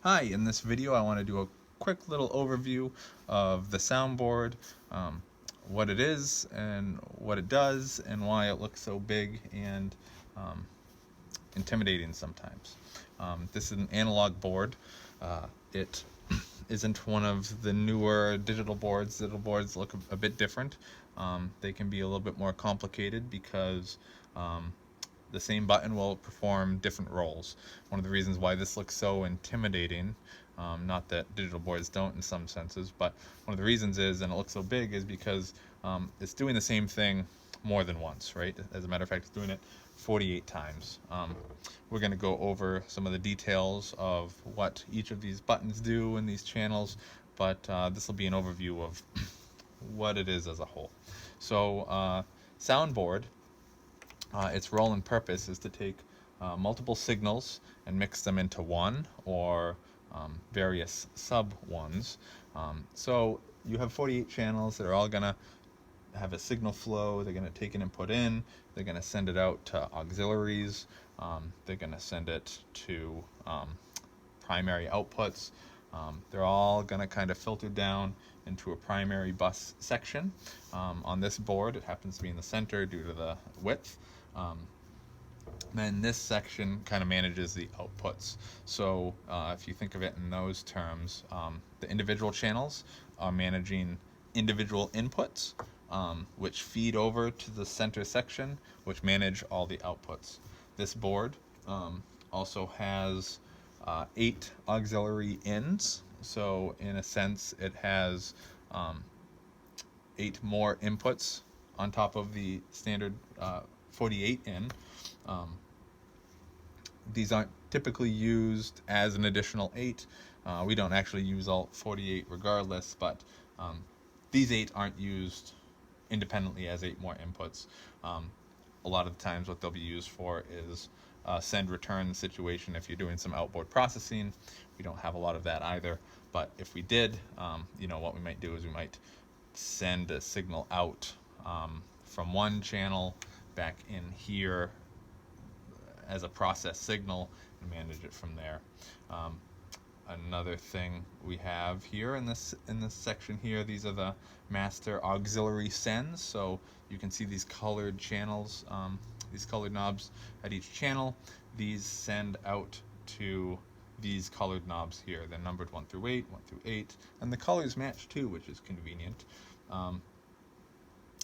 Hi, in this video I want to do a quick little overview of the soundboard, what it is and what it does and why it looks so big and um, intimidating sometimes. This is an analog board. It isn't one of the newer digital boards. Digital boards look a bit different. They can be a little bit more complicated because the same button will perform different roles. One of the reasons why this looks so intimidating, not that digital boards don't in some senses, but one of the reasons is, and it looks so big, is because it's doing the same thing more than once, right? As a matter of fact, it's doing it 48 times. We're going to go over some of the details of what each of these buttons do in these channels, but this will be an overview of what it is as a whole. So, soundboard, its role and purpose is to take multiple signals and mix them into one or various sub ones. So you have 48 channels that are all going to have a signal flow. They're going to take an input in, they're going to send it out to auxiliaries, they're going to send it to primary outputs. They're all going to kind of filter down into a primary bus section. On this board, it happens to be in the center due to the width. Then this section kind of manages the outputs. So if you think of it in those terms, the individual channels are managing individual inputs, which feed over to the center section, which manage all the outputs. This board also has 8 auxiliary ins. So in a sense, it has 8 more inputs on top of the standard 48 in. These aren't typically used as an additional 8. We don't actually use all 48 regardless, but these 8 aren't used independently as 8 more inputs. A lot of the times what they'll be used for is send return situation if you're doing some outboard processing. We don't have a lot of that either, but if we did, what we might do is we might send a signal out from one channel back in here as a process signal and manage it from there. Another thing we have here in this section here, these are the master auxiliary sends. So you can see these colored channels, these colored knobs at each channel. These send out to these colored knobs here. They're numbered 1 through 8, 1 through 8, and the colors match too, which is convenient.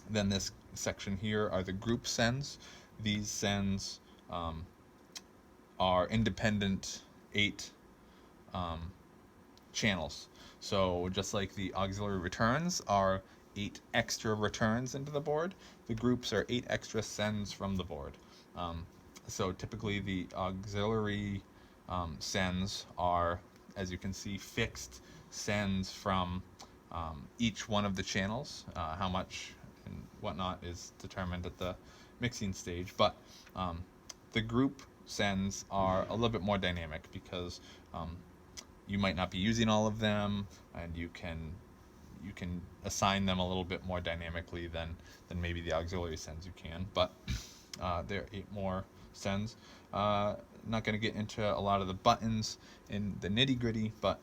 Then this section here are the group sends. These sends are independent 8 channels. So just like the auxiliary returns are 8 extra returns into the board, the groups are 8 extra sends from the board. So typically the auxiliary sends are, as you can see, fixed sends from each one of the channels. How much and whatnot is determined at the mixing stage, but the group sends are a little bit more dynamic because you might not be using all of them, and you can assign them a little bit more dynamically than maybe the auxiliary sends you can. But there are 8 more sends. Not going to get into a lot of the buttons in the nitty gritty, but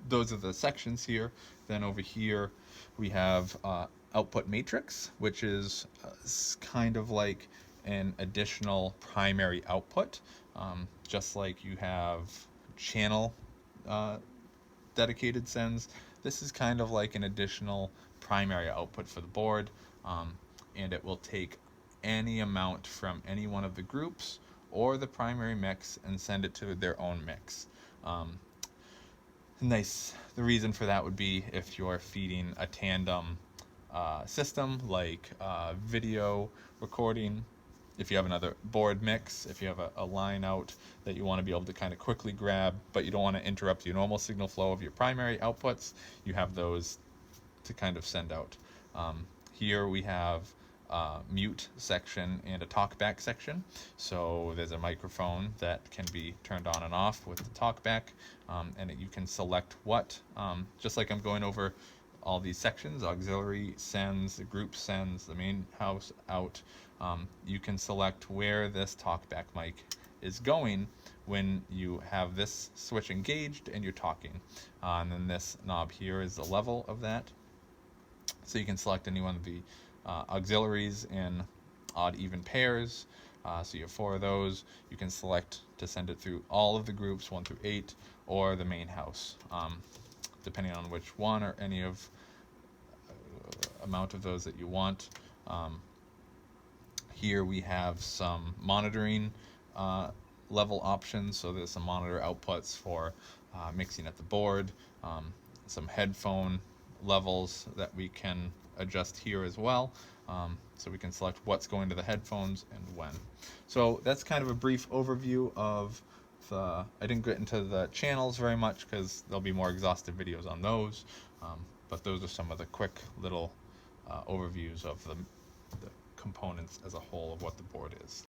those are the sections here. Then over here we have output matrix, which is kind of like an additional primary output, just like you have channel dedicated sends. This is kind of like an additional primary output for the board, and it will take any amount from any one of the groups or the primary mix and send it to their own mix. The reason for that would be if you're feeding a tandem system like video recording. If you have another board mix, if you have a line out that you want to be able to kind of quickly grab, but you don't want to interrupt your normal signal flow of your primary outputs, you have those to kind of send out. Here we have mute section and a talkback section. So there's a microphone that can be turned on and off with the talkback, and you can select what, just like I'm going over all these sections, auxiliary sends, the group sends, the main house out, you can select where this talkback mic is going when you have this switch engaged and you're talking. And then this knob here is the level of that. So you can select any one of the auxiliaries in odd even pairs. So you have 4 of those. You can select to send it through all of the groups 1 through 8 or the main house, depending on which one or any of amount of those that you want. Here we have some monitoring level options. So there's some monitor outputs for mixing at the board, some headphone levels that we can adjust here as well. So we can select what's going to the headphones and when. So that's kind of a brief overview of the, I didn't get into the channels very much because there'll be more exhaustive videos on those, but those are some of the quick little overviews of the components as a whole of what the board is.